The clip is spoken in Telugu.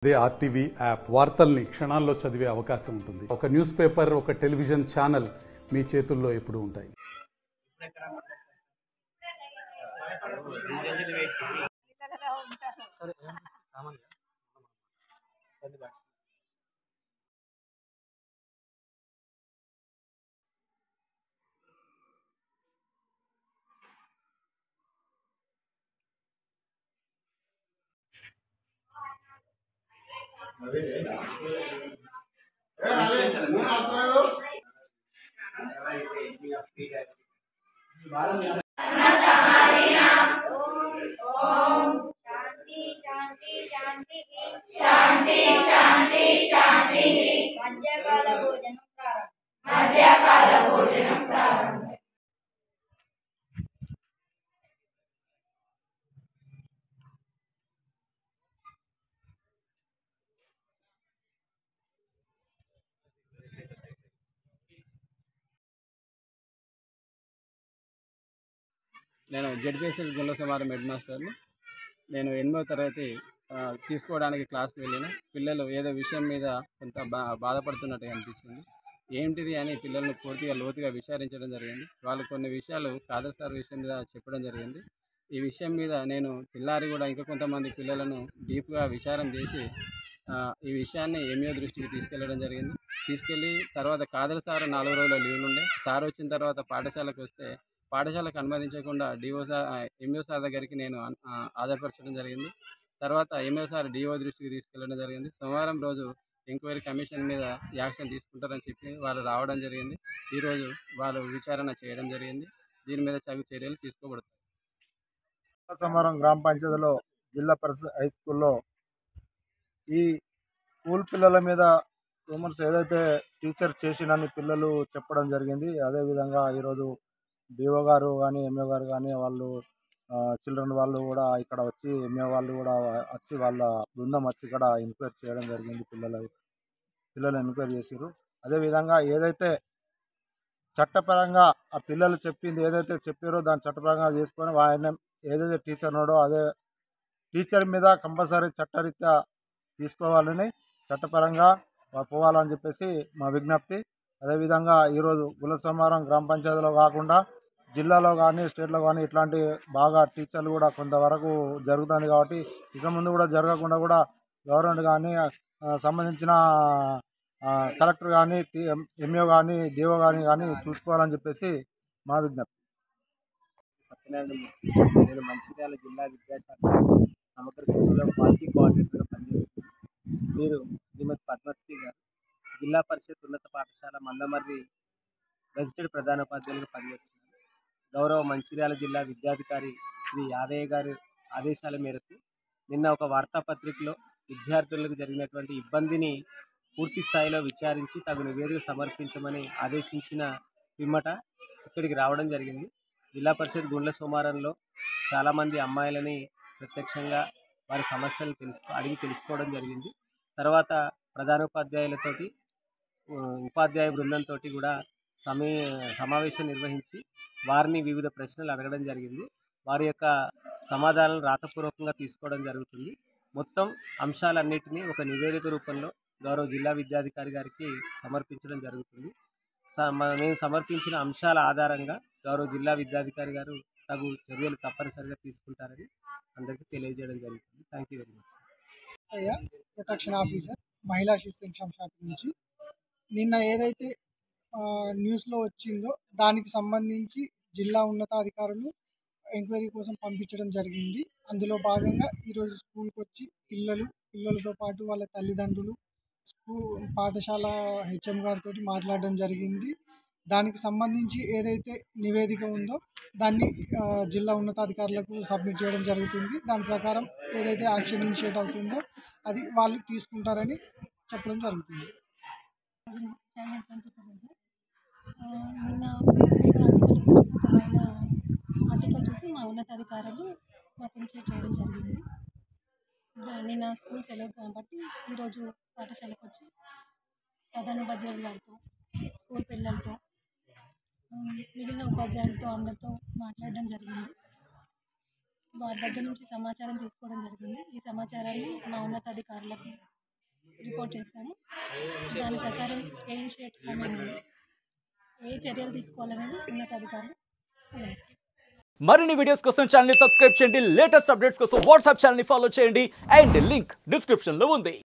అదే ఆర్టీవీ యాప్ వార్తల్ని క్షణాల్లో చదివే అవకాశం ఉంటుంది. ఒక న్యూస్ పేపర్, ఒక టెలివిజన్ ఛానల్ మీ చేతుల్లో ఎప్పుడూ ఉంటాయి. నేను జెడ్పీఎస్ఎస్ గుండ్ల సమారం హెడ్ మాస్టర్ని. నేను 8వ తరగతి తీసుకోవడానికి క్లాస్కి వెళ్ళిన పిల్లలు ఏదో విషయం మీద కొంత బాధపడుతున్నట్టుగా అనిపించింది. ఏంటిది అని పిల్లలను పూర్తిగా లోతుగా విచారించడం జరిగింది. వాళ్ళు కొన్ని విషయాలు కాదర్ సార్ విషయం మీద చెప్పడం జరిగింది. ఈ విషయం మీద నేను పిల్లారి కూడా ఇంకా కొంతమంది పిల్లలను డీప్గా విచారం చేసి ఈ విషయాన్ని ఎంఈఓ దృష్టికి తీసుకెళ్లడం జరిగింది. తీసుకెళ్ళి తర్వాత కాదర్ సార్ 4 రోజుల లీవ్లు ఉండే సార్ వచ్చిన తర్వాత పాఠశాలకు వస్తే పాఠశాలకు అనుమతించకుండా ఎంఈఓ సార్ దగ్గరికి నేను ఆధారపరచడం జరిగింది. తర్వాత ఎంఈఓ సార్ డిఓ దృష్టికి తీసుకెళ్లడం జరిగింది. సోమవారం రోజు ఎంక్వైరీ కమిషన్ మీద యాక్షన్ తీసుకుంటారని చెప్పి వాళ్ళు రావడం జరిగింది. ఈరోజు వాళ్ళు విచారణ చేయడం జరిగింది. దీని మీద తగు చర్యలు తీసుకోబడతాయి. సమారం గ్రామ పంచాయతీలో జిల్లా పరిషత్ హై స్కూల్లో ఈ స్కూల్ పిల్లల మీద రూమర్స్ ఏదైతే టీచర్ చేసినని పిల్లలు చెప్పడం జరిగింది. అదేవిధంగా ఈరోజు డిఓ గారు కానీ ఎంఓ గారు కానీ వాళ్ళు చిల్డ్రన్ వాళ్ళు కూడా ఇక్కడ వచ్చి ఎంఓ వాళ్ళు కూడా వచ్చి వాళ్ళ బృందం వచ్చి ఇక్కడ ఎంక్వైరీ చేయడం జరిగింది. పిల్లలు ఎంక్వైరీ చేసారు. అదేవిధంగా ఏదైతే చట్టపరంగా ఆ పిల్లలు చెప్పింది ఏదైతే చెప్పారో దాన్ని చట్టపరంగా చేసుకొని ఆయన ఏదైతే టీచర్ ఉన్నాడో అదే టీచర్ మీద కంపల్సరీ చట్టరీత్యా తీసుకోవాలని చట్టపరంగా పోవాలని చెప్పేసి మా విజ్ఞప్తి. అదేవిధంగా ఈరోజు గుండ్ల సమారం గ్రామ పంచాయతీలో కాకుండా జిల్లాలో కానీ స్టేట్లో కానీ ఇట్లాంటి బాగా టీచర్లు కూడా కొంతవరకు జరుగుతుంది. కాబట్టి ఇక ముందు కూడా జరగకుండా కూడా గవర్నమెంట్ కానీ సంబంధించిన కలెక్టర్ కానీ ఎంఓ కానీ డిఓ కానీ చూసుకోవాలని చెప్పేసి మా విజ్ఞప్తి. నేను మంచిర్యాల జిల్లా విద్యాశాఖ సమగ్ర శిక్షలో క్వాలిటీ కోఆర్డినేటర్గా పనిచేస్తున్నాను. మీరు శ్రీమతి పద్మశ్రీ గారు జిల్లా పరిషత్ ఉన్నత పాఠశాల మందమర్రి గజిటెడ్ ప్రధానోపాధ్యాయులుగా పనిచేస్తున్నారు. గౌరవ మంచిర్యాల జిల్లా విద్యాధికారి శ్రీ యాదయ్య గారి ఆదేశాల మేరకు నిన్న ఒక వార్తాపత్రికలో విద్యార్థులకు జరిగినటువంటి ఇబ్బందిని పూర్తి స్థాయిలో విచారించి తగు నివేదిక సమర్పించమని ఆదేశించిన పిమ్మట ఇక్కడికి రావడం జరిగింది. జిల్లా పరిషత్ గుండ్ల సోమారంలో చాలామంది అమ్మాయిలని ప్రత్యక్షంగా వారి సమస్యలు అడిగి తెలుసుకోవడం జరిగింది. తర్వాత ప్రధానోపాధ్యాయులతోటి ఉపాధ్యాయ బృందంతో కూడా సమావేశం నిర్వహించి వారిని వివిధ ప్రశ్నలు అడగడం జరిగింది. వారి యొక్క సమాధానాలను రాతపూర్వకంగా తీసుకోవడం జరుగుతుంది. మొత్తం అంశాలన్నింటినీ ఒక నివేదిక రూపంలో గౌరవ జిల్లా విద్యాధికారి గారికి సమర్పించడం జరుగుతుంది. మేము సమర్పించిన అంశాల ఆధారంగా గౌరవ జిల్లా విద్యాధికారి గారు తగు చర్యలు తప్పనిసరిగా తీసుకుంటారని అందరికీ తెలియజేయడం జరుగుతుంది. Thank you very much. Protection officer మహిళా శిశు సంక్షేమ శాఖ నుంచి నిన్న ఏదైతే న్యూస్లో వచ్చిందో దానికి సంబంధించి జిల్లా ఉన్నతాధికారులు ఎంక్వైరీ కోసం పంపించడం జరిగింది. అందులో భాగంగా ఈరోజు స్కూల్కి వచ్చి పిల్లలతో పాటు వాళ్ళ తల్లిదండ్రులు పాఠశాల హెచ్ఎం గారితో మాట్లాడడం జరిగింది. దానికి సంబంధించి ఏదైతే నివేదిక ఉందో దాన్ని జిల్లా ఉన్నతాధికారులకు సబ్మిట్ చేయడం జరుగుతుంది. దాని ప్రకారం ఏదైతే యాక్షన్ ఇనిషియేట్ అవుతుందో అది వాళ్ళు తీసుకుంటారని చెప్పడం జరుగుతుంది. నిన్న ఆర్టికల్ చూసి మా ఉన్నతాధికారులు మాకు ఇనిషియేట్ చేయడం జరిగింది. నిన్న స్కూల్ సెలవు కాబట్టి ఈరోజు పాఠశాలకు వచ్చి ప్రధానోపాధ్యాయుల వారితో స్కూల్ పిల్లలతో మిగిలిన ఉపాధ్యాయులతో అందరితో మాట్లాడడం జరిగింది. వారి దగ్గర నుంచి సమాచారం తీసుకోవడం జరిగింది. ఈ సమాచారాన్ని మా ఉన్నతాధికారులకు రిపోర్ట్ చేస్తాము. దాని ప్రకారం ఏ చర్యలు తీసుకోవాలనేది ఉన్నతాధికారులు నిర్ణయిస్తారు. మరిన్ని వీడియోస్ కోసం ఛానల్ ని సబ్స్క్రైబ్ చేయండి. లేటెస్ట్ అప్డేట్స్ కోసం వాట్సాప్ ఛానల్ ని ఫాలో చేయండి. అండ్ లింక్ డిస్క్రిప్షన్ లో ఉంది.